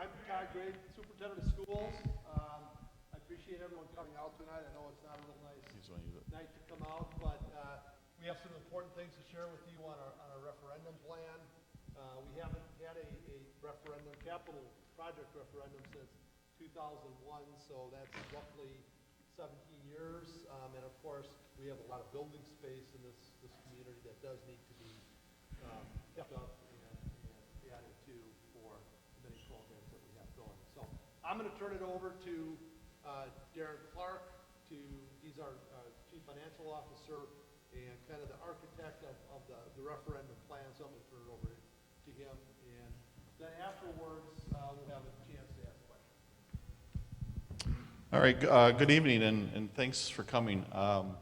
I'm Todd Gray, Superintendent of Schools. I appreciate everyone coming out tonight. I know it's not a real nice night to come out, but we have some important things to share with you on our referendum plan. We haven't had a referendum, capital project referendum since 2001, so that's roughly 17 years. And of course, we have a lot of building space in this community that does need to be kept up and added to for the many programs that we have going. So I'm going to turn it over to Darren Clark. He's our Chief Financial Officer and kind of the architect of the referendum plan. So I'm going to turn it over to him, and then afterwards we'll have a chance to ask questions. All right, good evening, and thanks for coming. I'm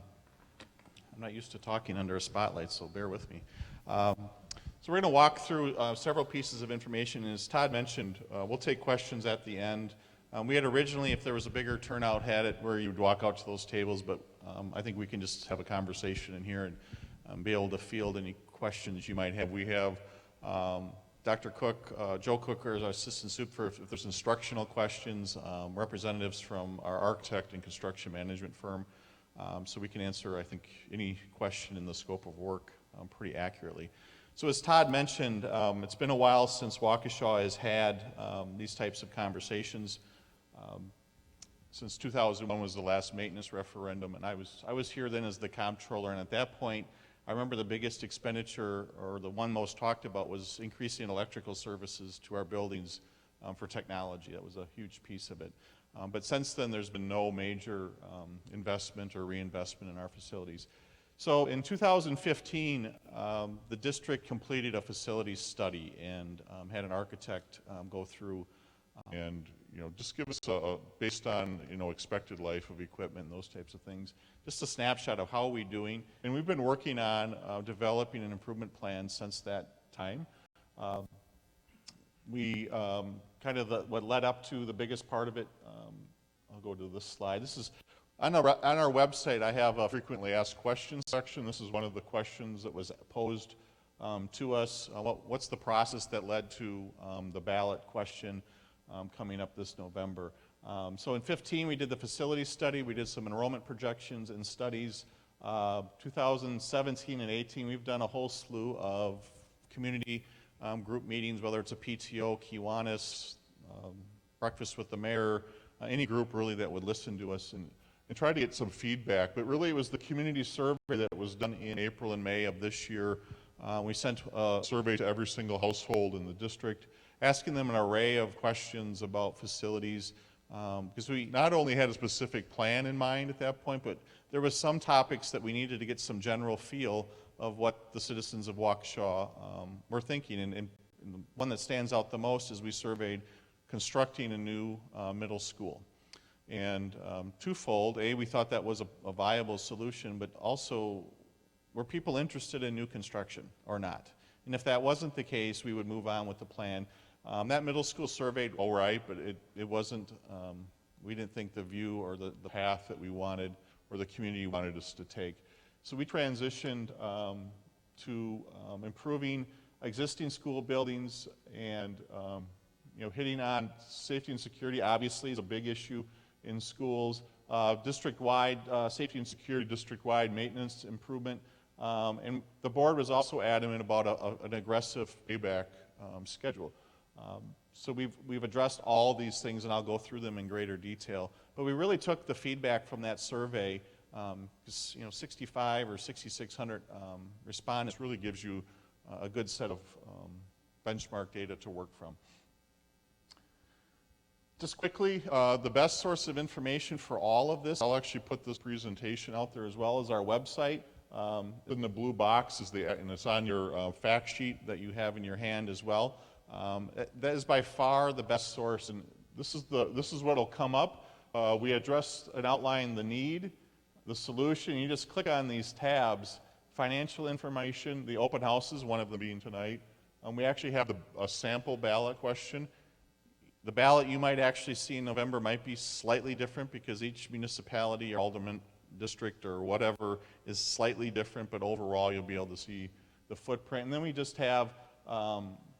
not used to talking under a spotlight, so bear with me. So we're going to walk through several pieces of information, and as Todd mentioned, we'll take questions at the end. We had originally, if there was a bigger turnout, had it where you'd walk out to those tables, but I think we can just have a conversation in here and be able to field any questions you might have. We have Dr. Cook, Joe Cooker is our assistant soup for if there's instructional questions, representatives from our architect and construction management firm, so we can answer, I think, any question in the scope of work pretty accurately. So as Todd mentioned, it's been a while since Waukesha has had these types of conversations. Since 2001 was the last maintenance referendum, and I was here then as the comptroller, and at that point, I remember the biggest expenditure, or the one most talked about, was increasing electrical services to our buildings for technology. That was a huge piece of it. But since then, there's been no major investment or reinvestment in our facilities. So in 2015, the district completed a facilities study and had an architect go through and just give us based on expected life of equipment and those types of things, just a snapshot of how are we doing. And we've been working on developing an improvement plan since that time. We kind of what led up to the biggest part of it. I'll go to this slide. This is on our website. I have a frequently asked questions section. This is one of the questions that was posed to us. What's the process that led to the ballot question coming up this November? So in 15, we did the facility study. We did some enrollment projections and studies. 2017 and 18, we've done a whole slew of community group meetings, whether it's a PTO, Kiwanis, breakfast with the mayor, any group really that would listen to us and try to get some feedback. But really it was the community survey that was done in April and May of this year. We sent a survey to every single household in the district, asking them an array of questions about facilities, because we not only had a specific plan in mind at that point, but there was some topics that we needed to get some general feel of what the citizens of Waukesha were thinking. And the one that stands out the most is we surveyed constructing a new middle school. And twofold: A, we thought that was a viable solution, but also, were people interested in new construction or not? And if that wasn't the case, we would move on with the plan. That middle school surveyed all right, but it wasn't, we didn't think the view or the path that we wanted or the community wanted us to take. So we transitioned to improving existing school buildings and hitting on safety and security. Obviously is a big issue in schools. District-wide safety and security, district-wide maintenance improvement. And the board was also adamant about an aggressive payback schedule. So we've addressed all these things, and I'll go through them in greater detail. But we really took the feedback from that survey, because 65 or 6,600 respondents really gives you a good set of benchmark data to work from. Just quickly, the best source of information for all of this, I'll actually put this presentation out there as well as our website. In the blue box and it's on your fact sheet that you have in your hand as well. That is by far the best source, and this is what will come up. We address and outline the need, the solution. You just click on these tabs: financial information, the open houses, one of them being tonight. We actually have a sample ballot question. The ballot you might actually see in November might be slightly different because each municipality or alderman district or whatever is slightly different, but overall you'll be able to see the footprint. And then we just have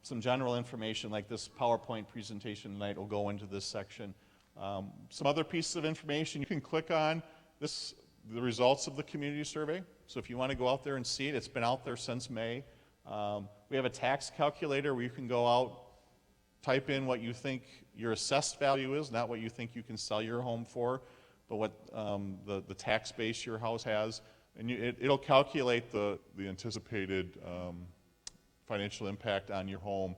some general information like this PowerPoint presentation tonight will go into this section. Some other pieces of information you can click on, the results of the community survey. So if you want to go out there and see it, it's been out there since May. We have a tax calculator where you can go out, type in what you think your assessed value is, not what you think you can sell your home for, but what the tax base your house has, and it'll calculate the anticipated financial impact on your home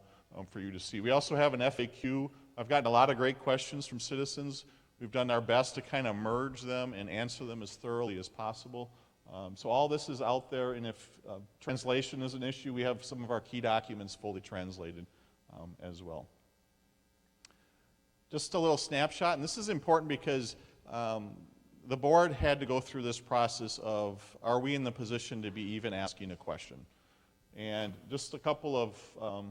for you to see. We also have an FAQ. I've gotten a lot of great questions from citizens. We've done our best to kind of merge them and answer them as thoroughly as possible. So all this is out there, and if translation is an issue, we have some of our key documents fully translated as well. Just a little snapshot, and this is important because the board had to go through this process of, are we in the position to be even asking a question? And just a couple of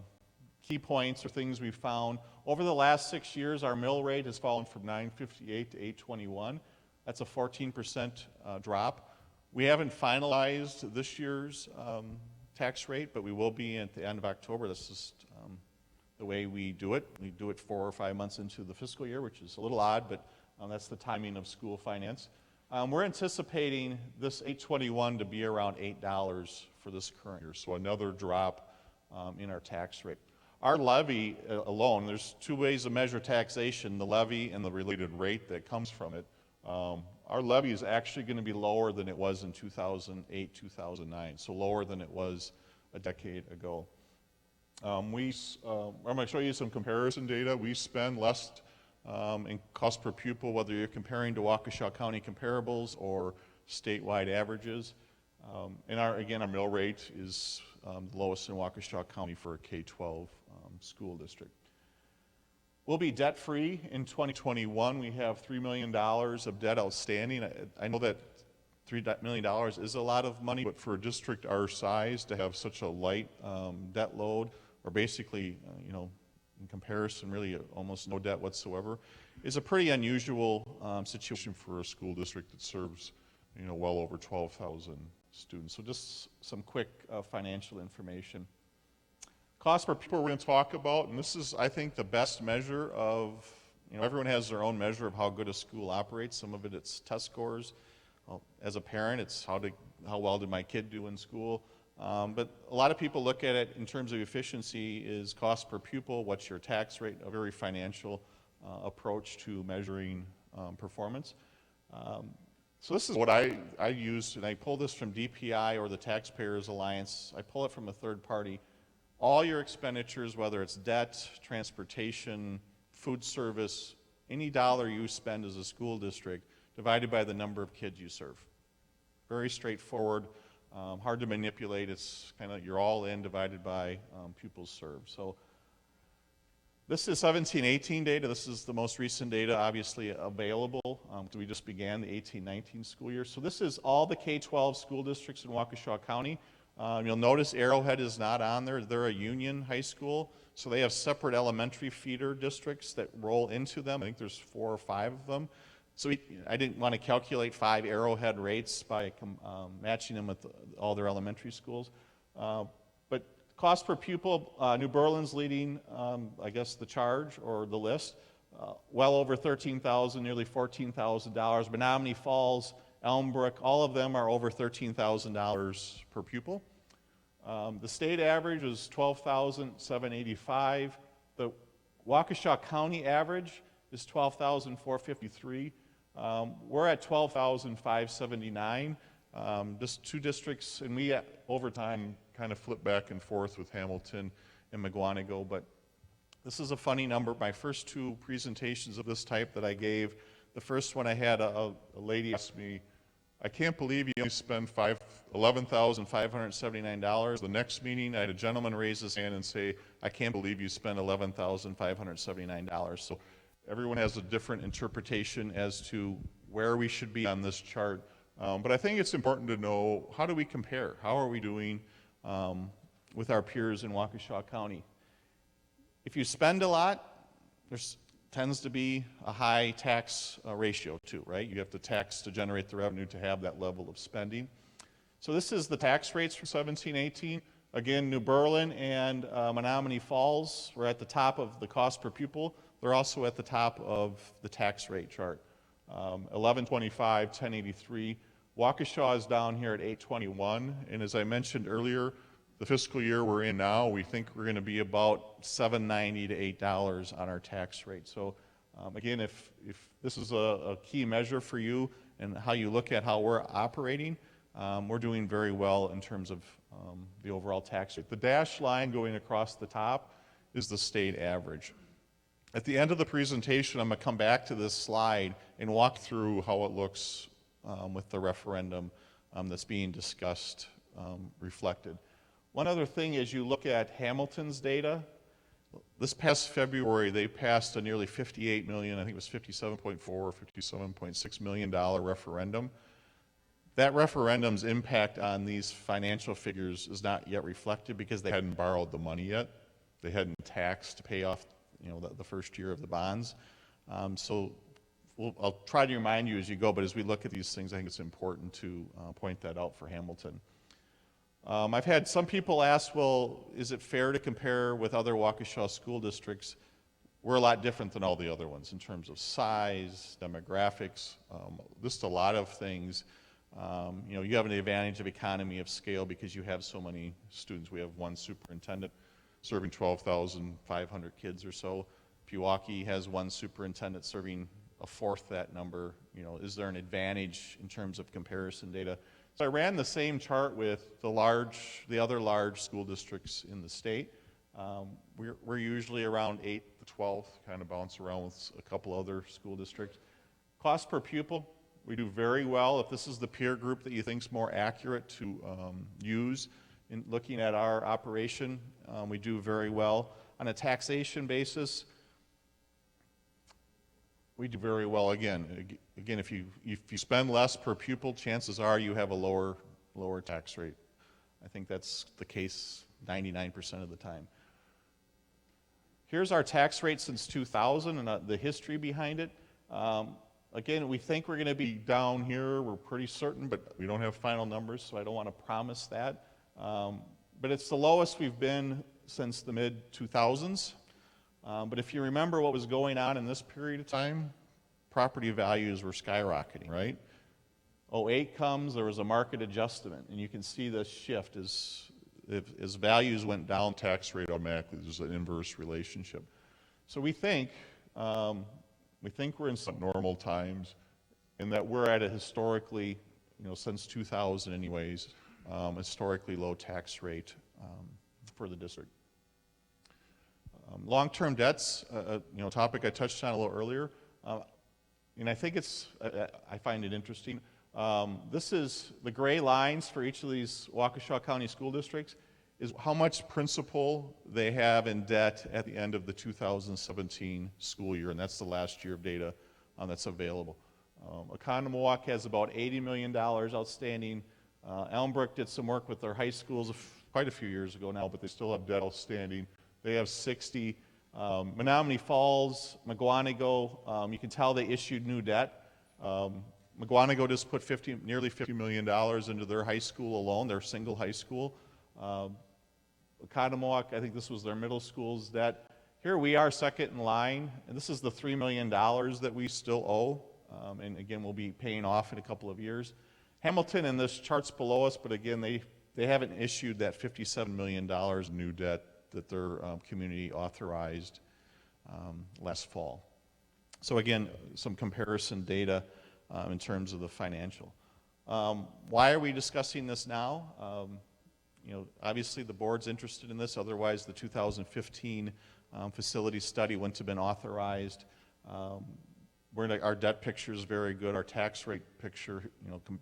key points or things we found. Over the last 6 years, our mill rate has fallen from 958 to 821. That's a 14% drop. We haven't finalized this year's tax rate, but we will be at the end of October. This is the way we do it. We do it 4 or 5 months into the fiscal year, which is a little odd, but that's the timing of school finance. We're anticipating this 821 to be around $8 for this current year, so another drop in our tax rate. Our levy alone, there's two ways to measure taxation, the levy and the related rate that comes from it. Our levy is actually going to be lower than it was in 2008, 2009, so lower than it was a decade ago. I'm going to show you some comparison data. We spend less in cost per pupil, whether you're comparing to Waukesha County comparables or statewide averages. And our mill rate is the lowest in Waukesha County for a K-12 school district. We'll be debt-free in 2021. We have $3 million of debt outstanding. I know that $3 million is a lot of money, but for a district our size to have such a light debt load, or basically, in comparison, really almost no debt whatsoever, is a pretty unusual situation for a school district that serves, well over 12,000 students. So just some quick financial information. Cost per pupil we're going to talk about, and this is, I think, the best measure of, everyone has their own measure of how good a school operates. Some of it's test scores. Well, as a parent, it's how well did my kid do in school. But a lot of people look at it in terms of efficiency is cost per pupil, what's your tax rate, a very financial approach to measuring performance. So this is what I use, and I pull this from DPI or the Taxpayers Alliance. I pull it from a third party. All your expenditures, whether it's debt, transportation, food service, any dollar you spend as a school district, divided by the number of kids you serve. Very straightforward, hard to manipulate. It's kind of you're all in divided by pupils served. So this is 17-18 data. This is the most recent data, obviously available. We just began the 18-19 school year. So this is all the K-12 school districts in Waukesha County. You'll notice Arrowhead is not on there. They're a union high school, so they have separate elementary feeder districts that roll into them. I think there's 4 or 5 of them. So I didn't want to calculate 5 Arrowhead rates by matching them with all their elementary schools. But cost per pupil, New Berlin's leading, I guess, the charge or the list. Well over $13,000, nearly $14,000. Menominee Falls, Elmbrook, all of them are over $13,000 per pupil. The state average is $12,785. The Waukesha County average is $12,453. We're at $12,579. Just 2 districts, and we over time kind of flip back and forth with Hamilton and McGuanago, but this is a funny number. My first 2 presentations of this type that I gave, the first one I had a lady ask me, I can't believe you only spend $11,579. The next meeting, I had a gentleman raise his hand and say, I can't believe you spent $11,579. So everyone has a different interpretation as to where we should be on this chart. But I think it's important to know, how do we compare? How are we doing with our peers in Waukesha County? If you spend a lot, there's tends to be a high tax ratio too, right? You have to tax to generate the revenue to have that level of spending. So this is the tax rates for 17-18. Again, New Berlin and Menominee Falls were at the top of the cost per pupil. They're also at the top of the tax rate chart. 1125, 1083. Waukesha is down here at 821, and as I mentioned earlier, the fiscal year we're in now, we think we're going to be about $7.90 to $8 on our tax rate. So again, if this is a key measure for you and how you look at how we're operating, we're doing very well in terms of the overall tax rate. The dashed line going across the top is the state average. At the end of the presentation, I'm going to come back to this slide and walk through how it looks with the referendum that's being discussed reflected. One other thing, as you look at Hamilton's data, this past February they passed a nearly 58 million, I think it was 57.4 or 57.6 million dollar referendum. That referendum's impact on these financial figures is not yet reflected because they hadn't borrowed the money yet. They hadn't taxed to pay off, the first year of the bonds. I'll try to remind you as you go, but as we look at these things, I think it's important to point that out for Hamilton. I've had some people ask, well, is it fair to compare with other Waukesha school districts? We're a lot different than all the other ones in terms of size, demographics, just a lot of things. You have an advantage of economy of scale because you have so many students. We have one superintendent serving 12,500 kids or so. Pewaukee has one superintendent serving a fourth that number. Is there an advantage in terms of comparison data? So I ran the same chart with the other large school districts in the state. We're usually around 8 to 12, kind of bounce around with a couple other school districts. Cost per pupil, we do very well. If this is the peer group that you think is more accurate to use in looking at our operation, we do very well. On a taxation basis, we do very well again. Again, if you spend less per pupil, chances are you have a lower tax rate. I think that's the case 99% of the time. Here's our tax rate since 2000 and the history behind it. Again, we think we're going to be down here. We're pretty certain, but we don't have final numbers, so I don't want to promise that. But it's the lowest we've been since the mid-2000s. But if you remember what was going on in this period of time, property values were skyrocketing, right? 2008 comes, there was a market adjustment, and you can see the shift as values went down, tax rate automatically, there's an inverse relationship. So we think we're in some normal times, and that we're at a historically, since 2000 anyways, historically low tax rate for the district. Long-term debts, a topic I touched on a little earlier, and I think I find it interesting. This is the gray lines for each of these Waukesha County school districts is how much principal they have in debt at the end of the 2017 school year, and that's the last year of data that's available. Oconomowoc has about $80 million outstanding. Elmbrook did some work with their high schools quite a few years ago now, but they still have debt outstanding. They have 60. Menominee Falls, McGuanago, you can tell they issued new debt. McGuanago just put nearly $50 million into their high school alone, their single high school. Oconomowoc, I think this was their middle school's debt. Here we are second in line, and this is the $3 million that we still owe, and again, we'll be paying off in a couple of years. Hamilton, and this chart's below us, but again, they haven't issued that $57 million new debt that their community authorized last fall. So again, some comparison data in terms of the financial. Why are we discussing this now? Obviously the board's interested in this, otherwise the 2015 facility study wouldn't have been authorized. Our debt picture is very good. Our tax rate picture,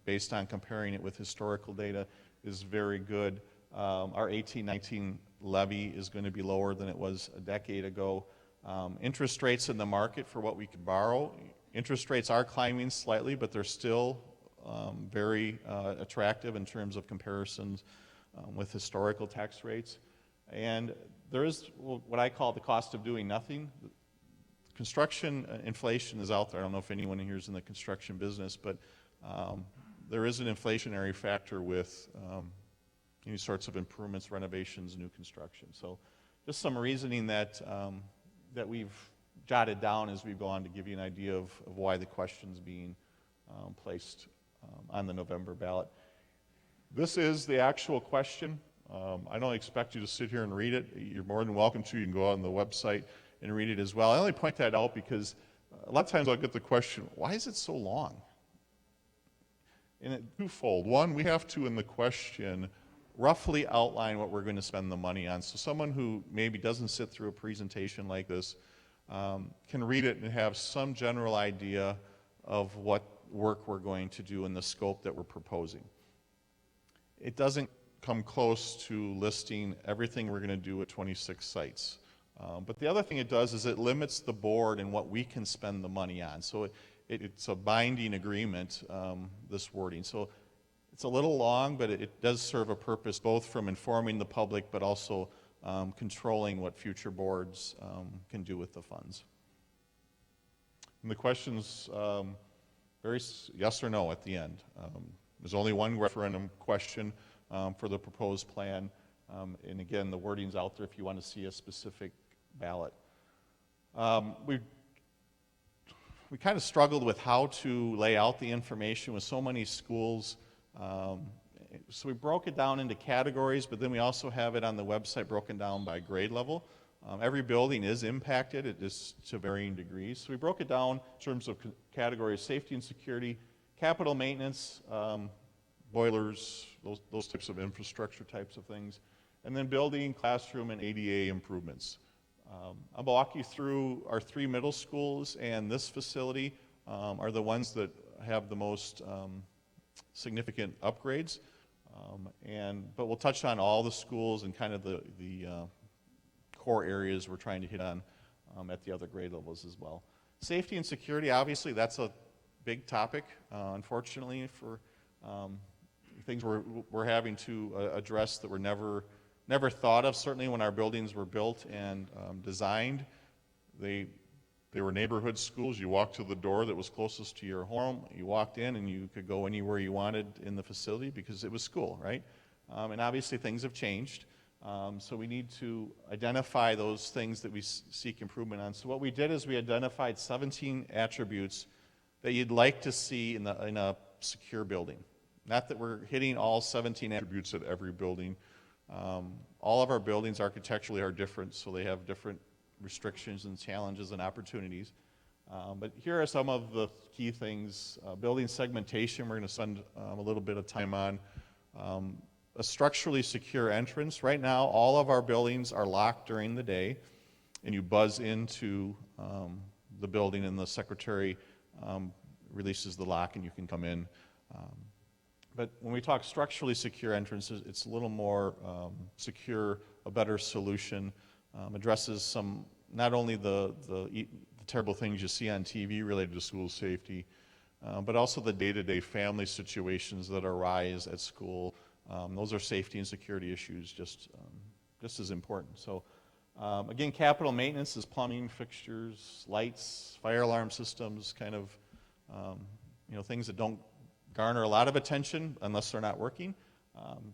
based on comparing it with historical data, is very good. Our 18-19 levy is going to be lower than it was a decade ago. Interest rates in the market for what we can borrow, interest rates are climbing slightly, but they're still very attractive in terms of comparisons with historical tax rates. And there is what I call the cost of doing nothing. Construction inflation is out there. I don't know if anyone here is in the construction business, but there is an inflationary factor with any sorts of improvements, renovations, new construction. So just some reasoning that, that we've jotted down as we go on to give you an idea of why the question's being placed on the November ballot. This is the actual question. I don't expect you to sit here and read it. You're more than welcome to. You can go on the website and read it as well. I only point that out because a lot of times I'll get the question, why is it so long? And it's twofold. One, we have to, in the question, roughly outline what we're going to spend the money on. So someone who maybe doesn't sit through a presentation like this can read it and have some general idea of what work we're going to do in the scope that we're proposing. It doesn't come close to listing everything we're going to do at 26 sites. But the other thing it does is it limits the board and what we can spend the money on. So it's a binding agreement, this wording. So it's a little long, but it does serve a purpose both from informing the public but also controlling what future boards can do with the funds. And the question's very yes or no at the end. There's only one referendum question for the proposed plan. And again, the wording's out there if you want to see a specific ballot. We kind of struggled with how to lay out the information with so many schools. So we broke it down into categories, but then we also have it on the website broken down by grade level. Every building is impacted, it is to varying degrees. So we broke it down in terms of categories: safety and security, capital maintenance, boilers, those types of infrastructure types of things, and then building, classroom, and ADA improvements. I'll walk you through our 3 middle schools, and this facility are the ones that have the most significant upgrades. But we'll touch on all the schools and kind of the core areas we're trying to hit on at the other grade levels as well. Safety and security, obviously, that's a big topic, unfortunately, for things we're having to address that were never thought of. Certainly when our buildings were built and designed, they were neighborhood schools. You walked to the door that was closest to your home, you walked in and you could go anywhere you wanted in the facility because it was school, right? And obviously things have changed. So we need to identify those things that we seek improvement on. So what we did is we identified 17 attributes that you'd like to see in a secure building. Not that we're hitting all 17 attributes at every building. All of our buildings architecturally are different, so they have different restrictions and challenges and opportunities. But here are some of the key things. Building segmentation, we're going to spend a little bit of time on. A structurally secure entrance. Right now, all of our buildings are locked during the day, and you buzz into the building, and the secretary releases the lock, and you can come in. But when we talk structurally secure entrances, it's a little more secure, a better solution, addresses some, not only the terrible things you see on TV related to school safety, but also the day-to-day family situations that arise at school. Those are safety and security issues just as important. So again, capital maintenance is plumbing, fixtures, lights, fire alarm systems, kind of things that don't garner a lot of attention unless they're not working.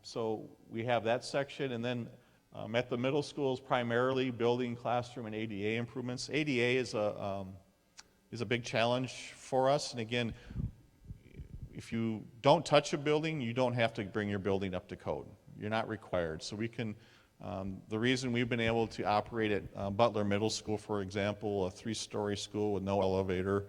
So we have that section, and then at the middle schools, primarily building, classroom, and ADA improvements. ADA is a big challenge for us, and again, if you don't touch a building, you don't have to bring your building up to code. You're not required. So we can, the reason we've been able to operate at BUTLER Middle School, for example, a 3-story school with no elevator,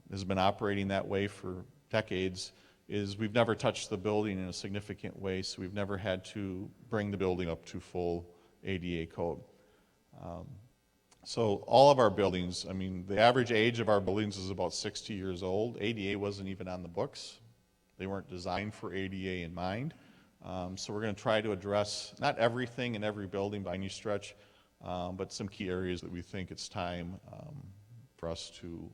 has been operating that way for decades, is we've never touched the building in a significant way, so we've never had to bring the building up to full ADA code. So all of our buildings, I mean, the average age of our buildings is about 60 years old. ADA wasn't even on the books. They weren't designed for ADA in mind. So we're going to try to address not everything in every building by any stretch, but some key areas that we think it's time for us to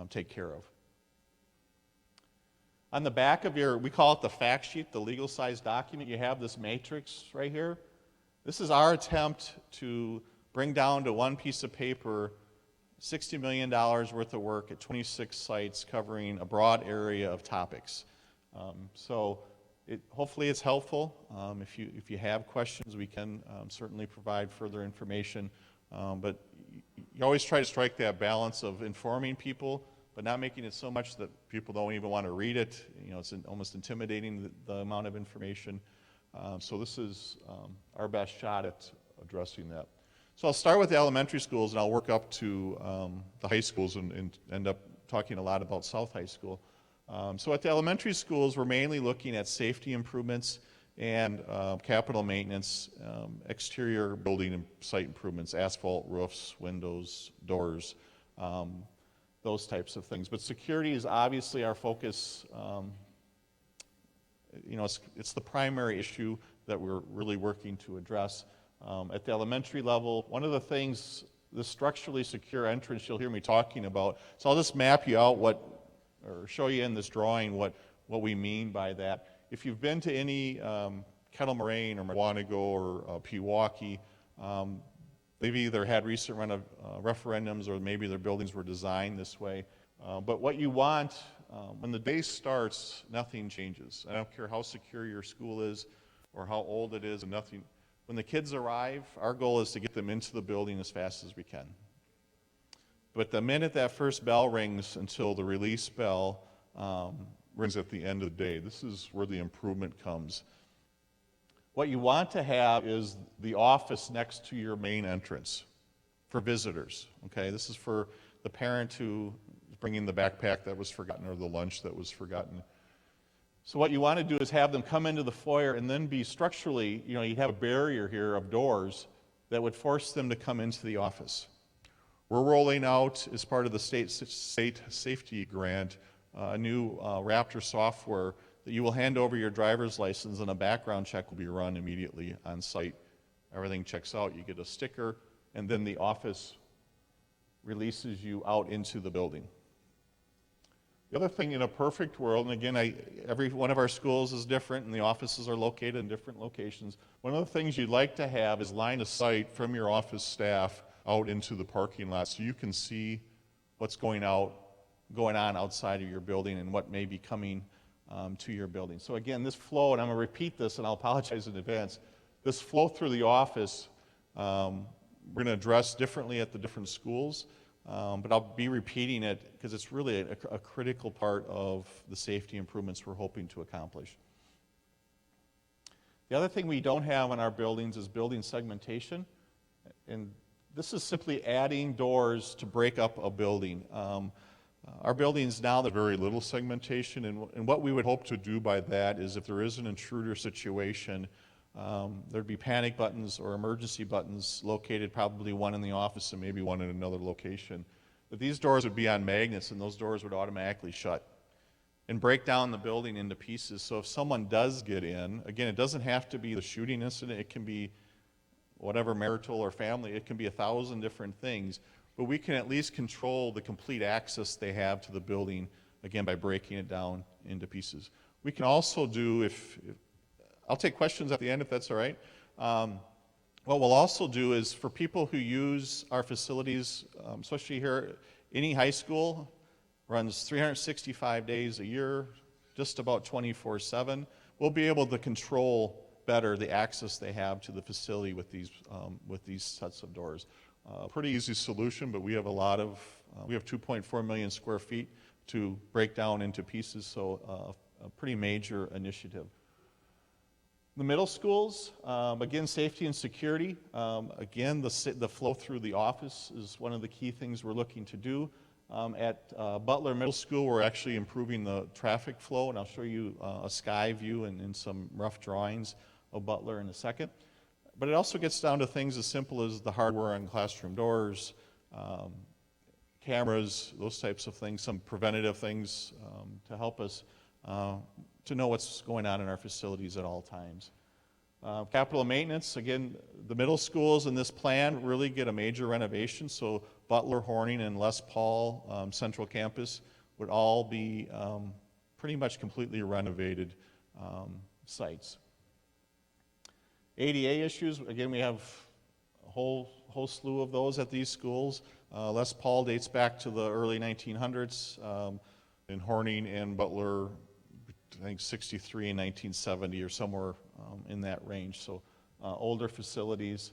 take care of. On the back of we call it the fact sheet, the legal size document, you have this matrix right here. This is our attempt to bring down to one piece of paper $60 million worth of work at 26 sites covering a broad area of topics. So Hopefully it's helpful. If you have questions, we can certainly provide further information. But you always try to strike that balance of informing people, but not making it so much that people don't even want to read it. You know, it's almost intimidating, the amount of information. So this is our best shot at addressing that. So I'll start with the elementary schools, and I'll work up to the high schools and end up talking a lot about South High School. So at the elementary schools, we're mainly looking at safety improvements and capital maintenance, exterior building and site improvements, asphalt roofs, windows, doors, those types of things. But security is obviously our focus. You know, it's the primary issue that we're really working to address. At the elementary level, one of the things, the structurally secure entrance you'll hear me talking about, so I'll just map you out or show you in this drawing what we mean by that. If you've been to any Kettle Moraine or Mawanago or Pewaukee, they've either had recent referendums or maybe their buildings were designed this way. But what you want, when the day starts, nothing changes. I don't care how secure your school is or how old it is, and nothing. When the kids arrive, our goal is to get them into the building as fast as we can. But the minute that first bell rings until the release bell rings at the end of the day, this is where the improvement comes. What you want to have is the office next to your main entrance for visitors, okay? This is for the parent who is bringing the backpack that was forgotten or the lunch that was forgotten. So what you want to do is have them come into the foyer and then be structurally, you know, you'd have a barrier here of doors that would force them to come into the office. We're rolling out, as part of the state safety grant, a new Raptor software that you will hand over your driver's license and a background check will be run immediately on site. Everything checks out, you get a sticker, and then the office releases you out into the building. The other thing, in a perfect world, and again, every one of our schools is different and the offices are located in different locations. One of the things you'd like to have is line of sight from your office staff out into the parking lot so you can see what's going on outside of your building and what may be coming to your building. So again, this flow, and I'm going to repeat this and I'll apologize in advance, this flow through the office, we're going to address differently at the different schools. But I'll be repeating it because it's really a critical part of the safety improvements we're hoping to accomplish. The other thing we don't have in our buildings is building segmentation. And this is simply adding doors to break up a building. Our buildings now, there's very little segmentation. And what we would hope to do by that is if there is an intruder situation, there'd be panic buttons or emergency buttons located, probably one in the office and maybe one in another location. But these doors would be on magnets and those doors would automatically shut and break down the building into pieces. So if someone does get in, again, it doesn't have to be the shooting incident, it can be whatever marital or family, it can be 1,000 different things. But we can at least control the complete access they have to the building, again, by breaking it down into pieces. We can also do, I'll take questions at the end if that's all right. What we'll also do is for people who use our facilities, especially here, any high school runs 365 days a year, just about 24/7. We'll be able to control better the access they have to the facility with these sets of doors. Pretty easy solution, but we have we have 2.4 million square feet to break down into pieces, so a pretty major initiative. The middle schools, again, safety and security. Again, the flow through the office is one of the key things we're looking to do. At BUTLER Middle School, we're actually improving the traffic flow, and I'll show you a sky view and some rough drawings of BUTLER in a second. But it also gets down to things as simple as the hardware on classroom doors, cameras, those types of things, some preventative things to help us to know what's going on in our facilities at all times. Capital maintenance, again, the middle schools in this plan really get a major renovation, so BUTLER, Horning, and Les Paul Central Campus would all be pretty much completely renovated sites. ADA issues, again, we have a whole slew of those at these schools. Les Paul dates back to the early 1900s, and Horning and BUTLER I think 63 and 1970 or somewhere in that range, so older facilities.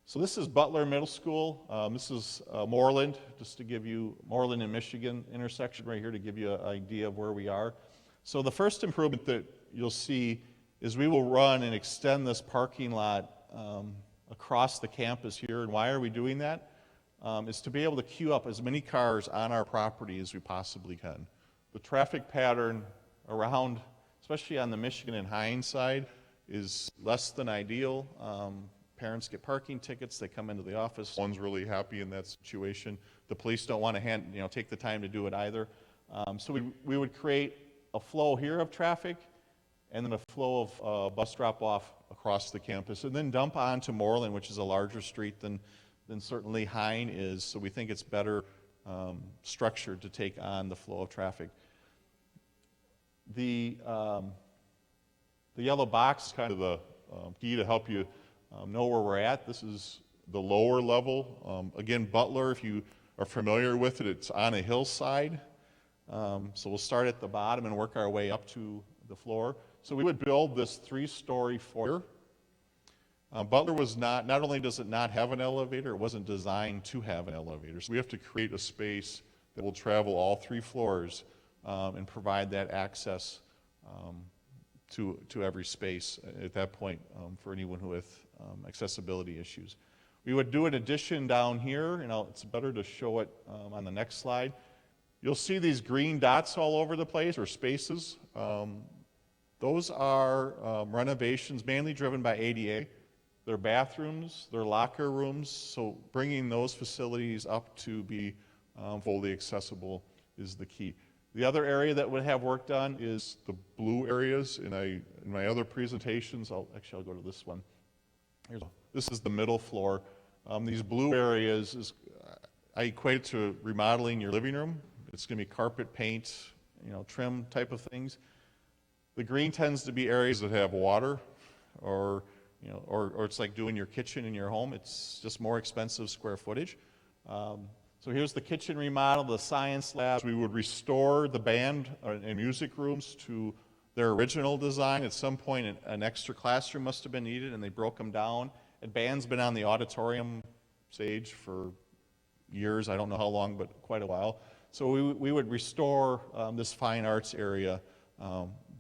So this is Butler Middle School. This is Moreland, just to give you, Moreland and Michigan intersection right here to give you an idea of where we are. So the first improvement that you'll see is we will run and extend this parking lot across the campus here. And why are we doing that? Is to be able to queue up as many cars on our property as we possibly can. The traffic pattern around, especially on the Michigan and Hines side, is less than ideal. Parents get parking tickets, they come into the office. One's really happy in that situation. The police don't want to take the time to do it either. So we would create a flow here of traffic and then a flow of bus drop-off across the campus, and then dump onto Moreland, which is a larger street than certainly Hine is. So we think it's better structured to take on the flow of traffic. The yellow box is kind of the key to help you know where we're at. This is the lower level. Again, Butler, if you are familiar with it, it's on a hillside. So we'll start at the bottom and work our way up to the floor. So we would build this 3-story foyer. Butler was not only does it not have an elevator, it wasn't designed to have an elevator. So we have to create a space that will travel all 3 floors and provide that access to every space at that point for anyone who with accessibility issues. We would do an addition down here, and it's better to show it on the next slide. You'll see these green dots all over the place, or spaces. Those are renovations mainly driven by ADA. They're bathrooms, they're locker rooms, so bringing those facilities up to be fully accessible is the key. The other area that would have work done is the blue areas. In my other presentations, I'll go to this one. This is the middle floor. These blue areas, I equate it to remodeling your living room. It's going to be carpet, paint, trim type of things. The green tends to be areas that have water, or it's like doing your kitchen in your home. It's just more expensive square footage. So here's the kitchen remodel, the science labs. We would restore the band and music rooms to their original design. At some point, an extra classroom must have been needed, and they broke them down. And band's been on the auditorium stage for years. I don't know how long, but quite a while. So we would restore this fine arts area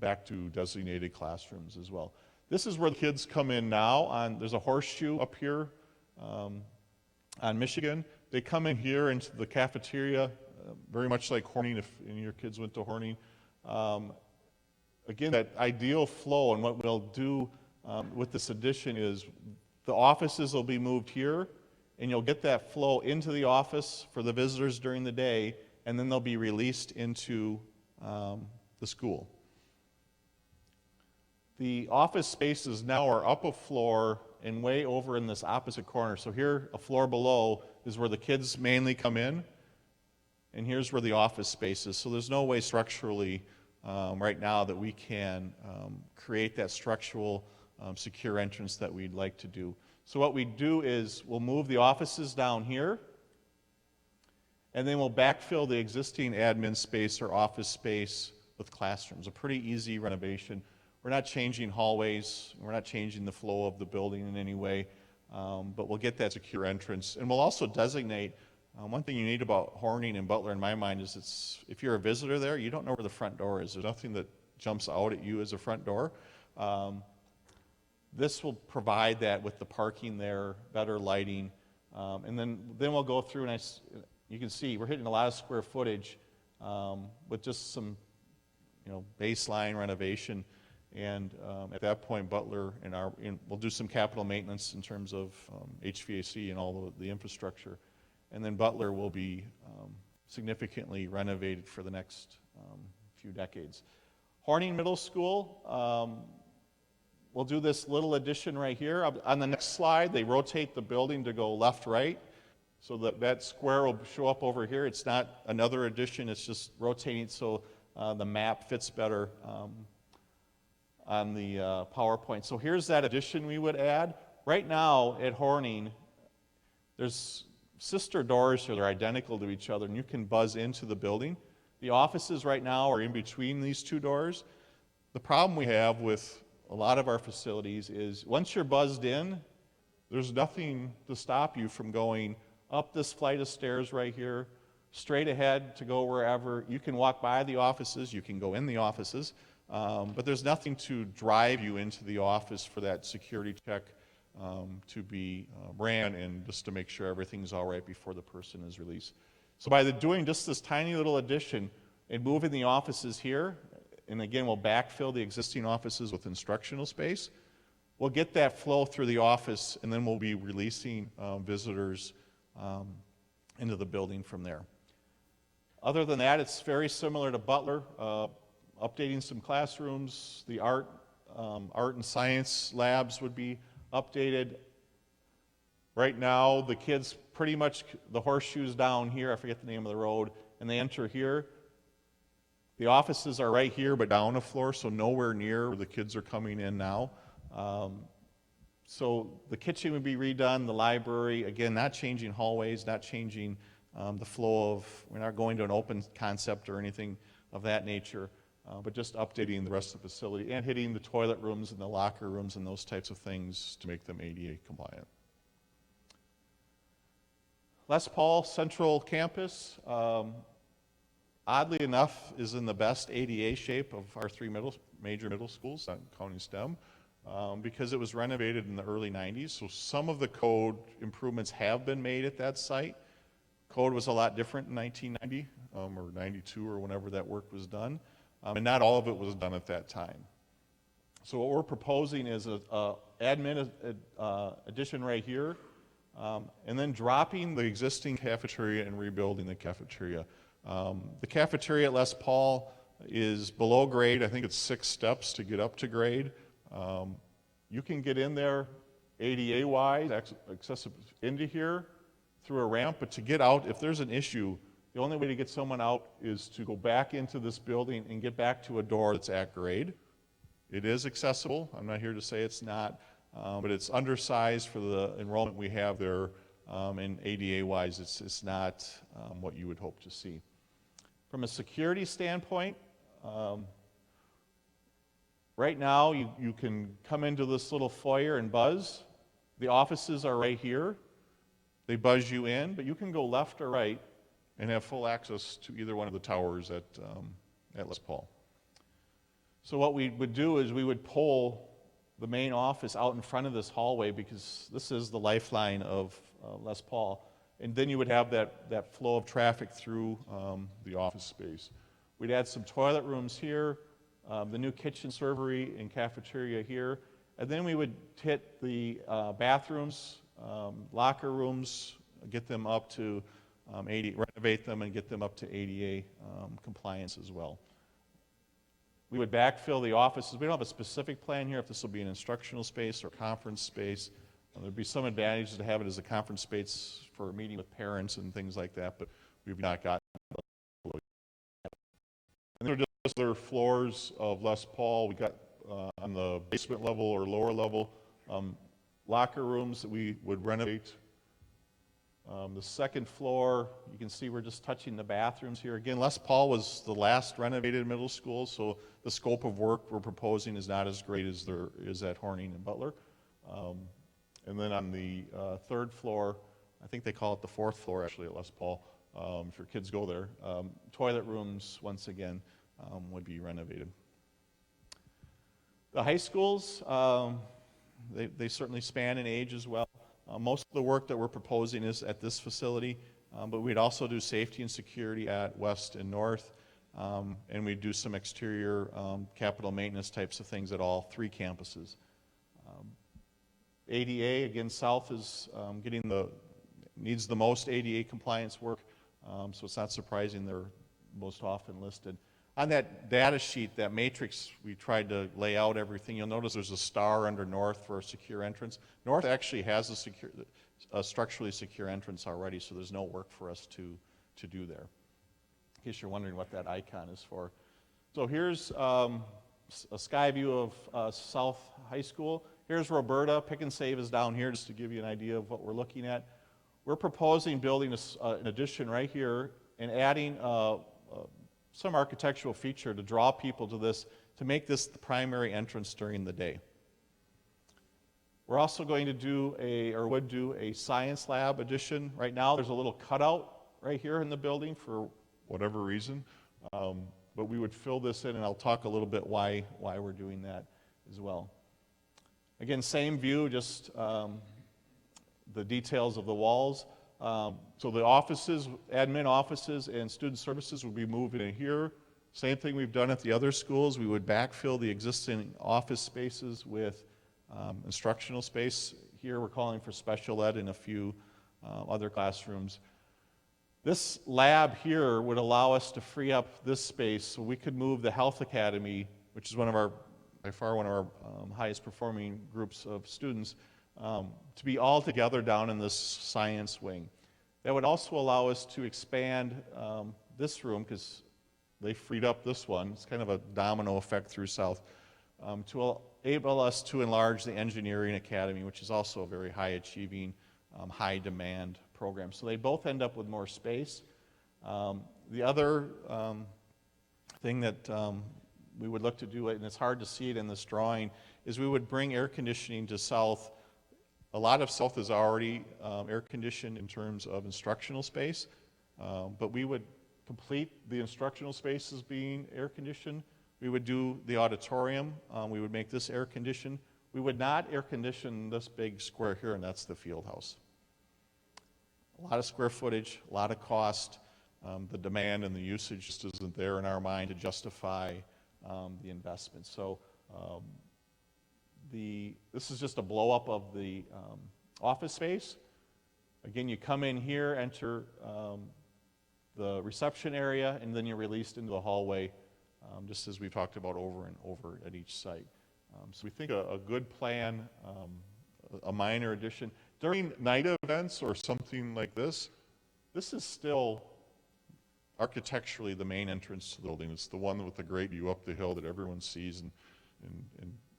back to designated classrooms as well. This is where the kids come in now. There's a horseshoe up here on Michigan. They come in here into the cafeteria, very much like Horning, if any of your kids went to Horning. Again, that ideal flow, and what we'll do with this addition is the offices will be moved here, and you'll get that flow into the office for the visitors during the day, and then they'll be released into the school. The office spaces now are up a floor and way over in this opposite corner. So here, a floor below, is where the kids mainly come in, and here's where the office space is. So there's no way structurally right now that we can create that structural secure entrance that we'd like to do. So what we do is we'll move the offices down here, and then we'll backfill the existing admin space or office space with classrooms. A pretty easy renovation. We're not changing hallways, we're not changing the flow of the building in any way, but we'll get that secure entrance. And we'll also designate, one thing you need about Horning and Butler in my mind is if you're a visitor there, you don't know where the front door is. There's nothing that jumps out at you as a front door. This will provide that with the parking there, better lighting, and then we'll go through, and you can see we're hitting a lot of square footage with just some baseline renovation. And at that point, Butler we'll do some capital maintenance in terms of HVAC and all the infrastructure. And then Butler will be significantly renovated for the next few decades. Horning Middle School, we'll do this little addition right here. On the next slide, they rotate the building to go left-right. So that square will show up over here. It's not another addition, it's just rotating so the map fits better on the PowerPoint. So here's that addition we would add. Right now at Horning, there's sister doors here. They're identical to each other, and you can buzz into the building. The offices right now are in between these two doors. The problem we have with a lot of our facilities is once you're buzzed in, there's nothing to stop you from going up this flight of stairs right here, straight ahead to go wherever. You can walk by the offices, you can go in the offices, but there's nothing to drive you into the office for that security check to be ran and just to make sure everything's all right before the person is released. So by doing just this tiny little addition and moving the offices here, and again, we'll backfill the existing offices with instructional space. We'll get that flow through the office, and then we'll be releasing visitors into the building from there. Other than that, it's very similar to Butler, updating some classrooms. The art and science labs would be updated. Right now, the kids pretty much, the horseshoe's down here, I forget the name of the road, and they enter here. The offices are right here, but down a floor, so nowhere near where the kids are coming in now. So the kitchen would be redone, the library, again, not changing hallways, not changing the flow of, we're not going to an open concept or anything of that nature, but just updating the rest of the facility and hitting the toilet rooms and the locker rooms and those types of things to make them ADA compliant. Les Paul Central Campus, oddly enough, is in the best ADA shape of our three major middle schools, not counting STEM, because it was renovated in the early 90s. So some of the code improvements have been made at that site. Code was a lot different in 1990 or 92 or whenever that work was done, and not all of it was done at that time. So what we're proposing is a admin addition right here, and then dropping the existing cafeteria and rebuilding the cafeteria. The cafeteria at Les Paul is below grade. I think it's 6 steps to get up to grade. You can get in there ADA-wise, access into here through a ramp, but to get out, if there's an issue, the only way to get someone out is to go back into this building and get back to a door that's at grade. It is accessible. I'm not here to say it's not, but it's undersized for the enrollment we have there, and ADA-wise, it's not what you would hope to see. From a security standpoint, right now you can come into this little foyer and buzz. The offices are right here. They buzz you in, but you can go left or right and have full access to either one of the towers at Les Paul. So what we would do is we would pull the main office out in front of this hallway because this is the lifeline of Les Paul. And then you would have that flow of traffic through the office space. We'd add some toilet rooms here, the new kitchen servery and cafeteria here, and then we would hit the bathrooms, locker rooms, get them up to renovate them and get them up to ADA compliance as well. We would backfill the offices. We don't have a specific plan here if this will be an instructional space or conference space. There'd be some advantages to have it as a conference space for a meeting with parents and things like that, but we've not gotten it. And there are just other floors of Les Paul. We got on the basement level or lower level locker rooms that we would renovate. The second floor, you can see we're just touching the bathrooms here. Again, Les Paul was the last renovated middle school, so the scope of work we're proposing is not as great as there is at Horning and Butler. And then on the third floor, I think they call it the fourth floor actually at Les Paul, if your kids go there, toilet rooms, once again, would be renovated. The high schools, they certainly span in age as well. Most of the work that we're proposing is at this facility, but we'd also do safety and security at West and North, and we'd do some exterior capital maintenance types of things at all 3 campuses. ADA, again, South is needs the most ADA compliance work, so it's not surprising they're most often listed. On that data sheet, that matrix, we tried to lay out everything. You'll notice there's a star under North for a secure entrance. North actually has a structurally secure entrance already, so there's no work for us to do there, in case you're wondering what that icon is for. So here's a sky view of South High School. Here's Roberta. Pick and Save is down here, just to give you an idea of what we're looking at. We're proposing building an addition right here and adding some architectural feature to draw people to this to make this the primary entrance during the day. We're also going to do would do a science lab addition. Right now there's a little cutout right here in the building for whatever reason, but we would fill this in, and I'll talk a little bit why we're doing that as well. Again, same view, just the details of the walls. So the offices, admin offices and student services would be moved in here. Same thing we've done at the other schools. We would backfill the existing office spaces with instructional space. Here we're calling for special ed and a few other classrooms. This lab here would allow us to free up this space so we could move the Health Academy, which is by far one of our highest performing groups of students, to be all together down in this science wing. That would also allow us to expand this room, because they freed up this one. It's kind of a domino effect through South, to enable us to enlarge the Engineering Academy, which is also a very high achieving, high demand program. So they both end up with more space. The other thing that we would look to do, and it's hard to see it in this drawing, is we would bring air conditioning to South. A lot of South is already air conditioned in terms of instructional space, but we would complete the instructional spaces being air conditioned. We would do the auditorium. We would make this air conditioned. We would not air condition this big square here, and that's the field house. A lot of square footage, a lot of cost. The demand and the usage just isn't there in our mind to justify the investment. So this is just a blow up of the office space. Again, you come in here, enter the reception area, and then you're released into the hallway, just as we've talked about over and over at each site. So we think a good plan, a minor addition. During night events or something like this is still architecturally the main entrance to the building. It's the one with the great view up the hill that everyone sees, and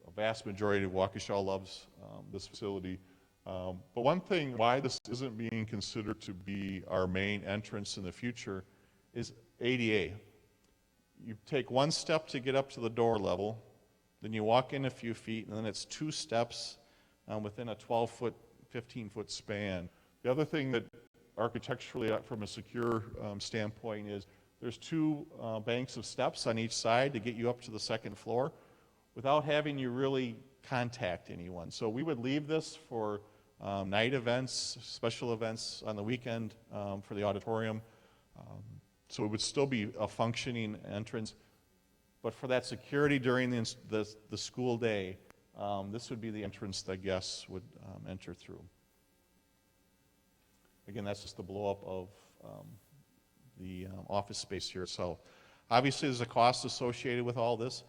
a vast majority of Waukesha loves this facility. But one thing why this isn't being considered to be our main entrance in the future is ADA. You take one step to get up to the door level, then you walk in a few feet, and then it's 2 steps within a 12-foot, 15-foot span. The other thing that architecturally, from a secure standpoint, is there's 2 banks of steps on each side to get you up to the 2nd floor without having you really contact anyone. So we would leave this for night events, special events on the weekend for the auditorium. So it would still be a functioning entrance. But for that security during the school day, this would be the entrance that guests would enter through. Again, that's just the blow up of the office space here. So obviously there's a cost associated with all this.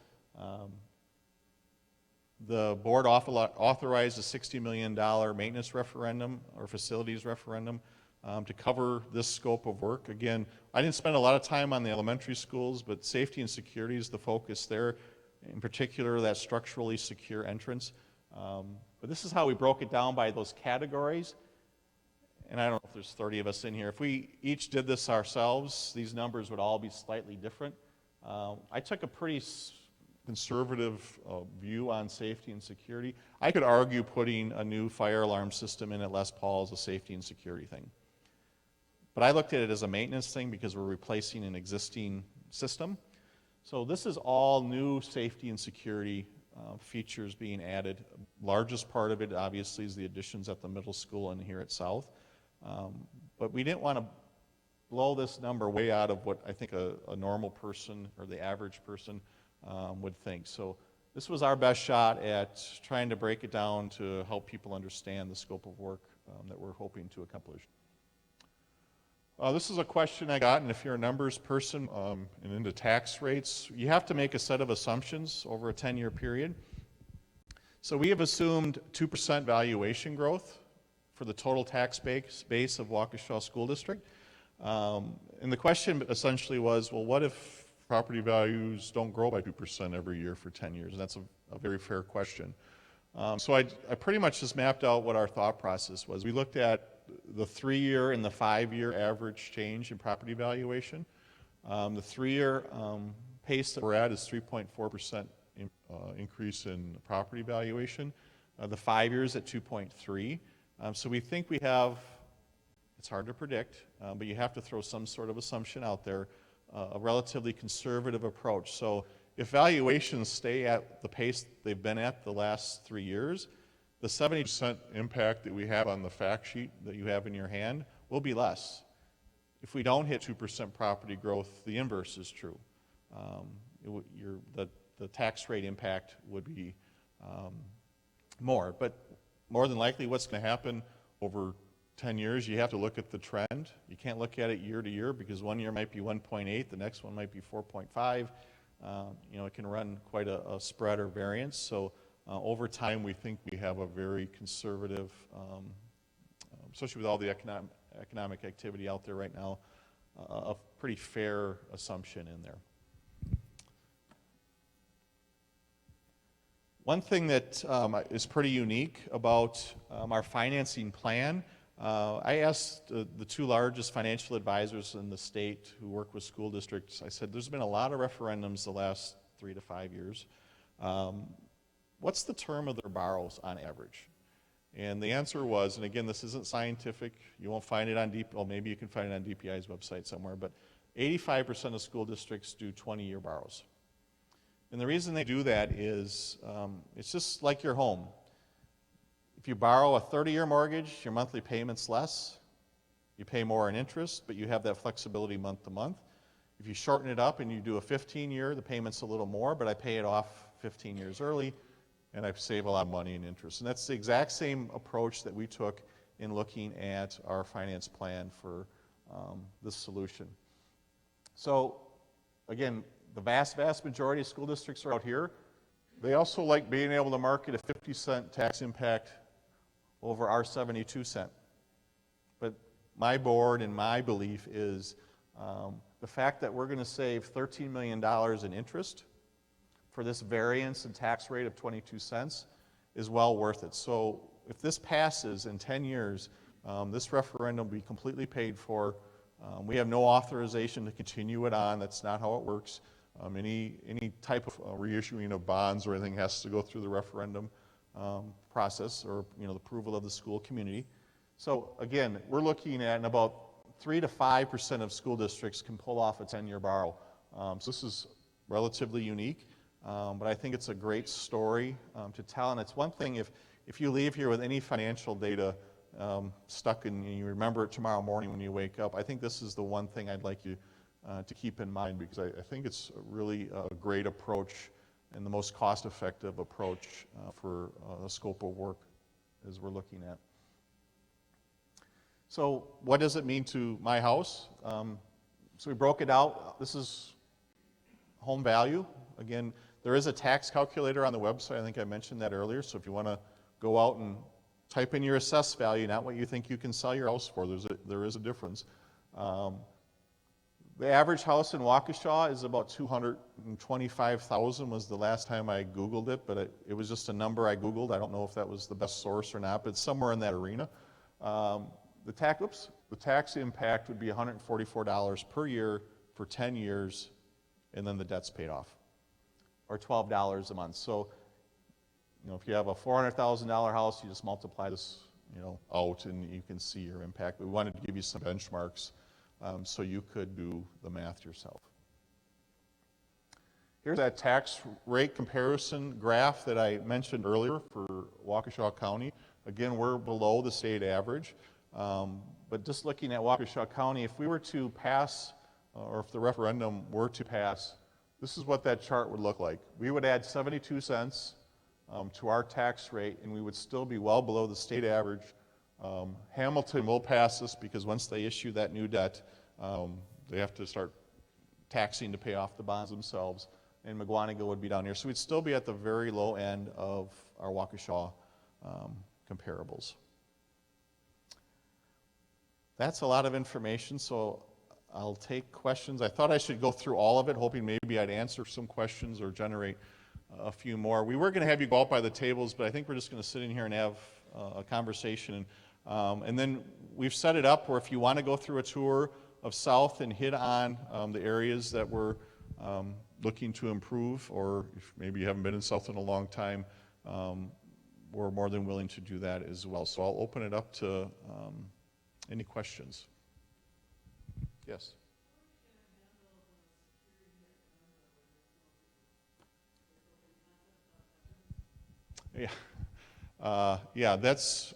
The board authorized a $60 million maintenance referendum or facilities referendum to cover this scope of work. Again, I didn't spend a lot of time on the elementary schools, but safety and security is the focus there, in particular that structurally secure entrance. But this is how we broke it down by those categories. And I don't know if there's 30 of us in here. If we each did this ourselves, these numbers would all be slightly different. I took a pretty conservative view on safety and security. I could argue putting a new fire alarm system in at Les Paul is a safety and security thing. But I looked at it as a maintenance thing because we're replacing an existing system. So this is all new safety and security features being added. Largest part of it, obviously, is the additions at the middle school and here at South. But we didn't want to blow this number way out of what I think a normal person or the average person would think. So this was our best shot at trying to break it down to help people understand the scope of work that we're hoping to accomplish. This is a question I got, and if you're a numbers person and into tax rates, you have to make a set of assumptions over a 10-year period. So we have assumed 2% valuation growth for the total tax base of Waukesha School District. And the question essentially was, well, what if property values don't grow by 2% every year for 10 years? And that's a very fair question. So I pretty much just mapped out what our thought process was. We looked at the 3-year and the 5-year average change in property valuation. The 3-year pace that we're at is 3.4% increase in property valuation. The 5 years at 2.3. So we think we have, it's hard to predict, but you have to throw some sort of assumption out there, a relatively conservative approach. So if valuations stay at the pace they've been at the last 3 years, the 70% impact that we have on the fact sheet that you have in your hand will be less. If we don't hit 2% property growth, the inverse is true. The tax rate impact would be more. But more than likely what's going to happen over 10 years, you have to look at the trend. You can't look at it year to year because one year might be 1.8, the next one might be 4.5. It can run quite a spread or variance. So over time, we think we have a very conservative, especially with all the economic activity out there right now, a pretty fair assumption in there. One thing that is pretty unique about our financing plan, I asked the two largest financial advisors in the state who work with school districts, I said, there's been a lot of referendums the last 3 to 5 years. What's the term of their borrows on average? And the answer was, and again, this isn't scientific, you won't find it on maybe you can find it on DPI's website somewhere, but 85% of school districts do 20-year borrows. And the reason they do that is it's just like your home. If you borrow a 30-year mortgage, your monthly payment's less. You pay more in interest, but you have that flexibility month to month. If you shorten it up and you do a 15-year, the payment's a little more, but I pay it off 15 years early, and I save a lot of money in interest. And that's the exact same approach that we took in looking at our finance plan for this solution. So, again, the vast majority of school districts are out here. They also like being able to market a 50-cent tax impact over our 72-cent. But my board and my belief is the fact that we're going to save $13 million in interest for this variance in tax rate of 22 cents is well worth it. So if this passes in 10 years, this referendum will be completely paid for. We have no authorization to continue it on. That's not how it works. Any type of reissuing of bonds or anything has to go through the referendum process or the approval of the school community. So again, we're looking at about 3 to 5% of school districts can pull off a 10-year borrow. So this is relatively unique, but I think it's a great story to tell. And it's one thing if you leave here with any financial data stuck in you remember it tomorrow morning when you wake up, I think this is the one thing I'd like you to keep in mind because I think it's really a great approach and the most cost-effective approach for the scope of work as we're looking at. So what does it mean to my house? So we broke it out. This is home value. Again, there is a tax calculator on the website. I think I mentioned that earlier. So if you want to go out and type in your assessed value, not what you think you can sell your house for, there is a difference. The average house in Waukesha is about $225,000 was the last time I Googled it, but it was just a number I Googled. I don't know if that was the best source or not, but it's somewhere in that arena. The tax impact would be $144 per year for 10 years, and then the debt's paid off, or $12 a month. So, if you have a $400,000 house, you just multiply this, out, and you can see your impact. We wanted to give you some benchmarks so you could do the math yourself. Here's that tax rate comparison graph that I mentioned earlier for Waukesha County. Again, we're below the state average. But just looking at Waukesha County, if we were to pass, or if the referendum were to pass, this is what that chart would look like. We would add 72 cents to our tax rate, and we would still be well below the state average. Hamilton will pass this because once they issue that new debt, they have to start taxing to pay off the bonds themselves, and McGuanago would be down here. So we'd still be at the very low end of our Waukesha comparables. That's a lot of information, so I'll take questions. I thought I should go through all of it, hoping maybe I'd answer some questions or generate a few more. We were going to have you go out by the tables, but I think we're just going to sit in here and have a conversation. And then we've set it up where if you want to go through a tour of South and hit on the areas that we're looking to improve, or if maybe you haven't been in South in a long time, we're more than willing to do that as well. So I'll open it up to any questions. Yes? Yeah, that's,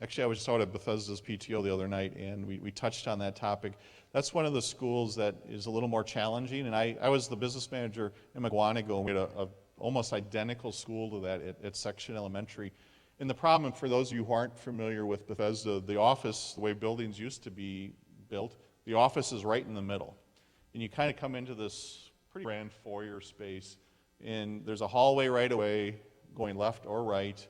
actually I was just out at Bethesda's PTO the other night, and we touched on that topic. That's one of the schools that is a little more challenging, and I was the business manager in McWanago, and we had a almost identical school to that at Section Elementary. And the problem, for those of you who aren't familiar with Bethesda, the office, the way buildings used to be built, the office is right in the middle. And you kind of come into this pretty grand foyer space, and there's a hallway right away, going left or right,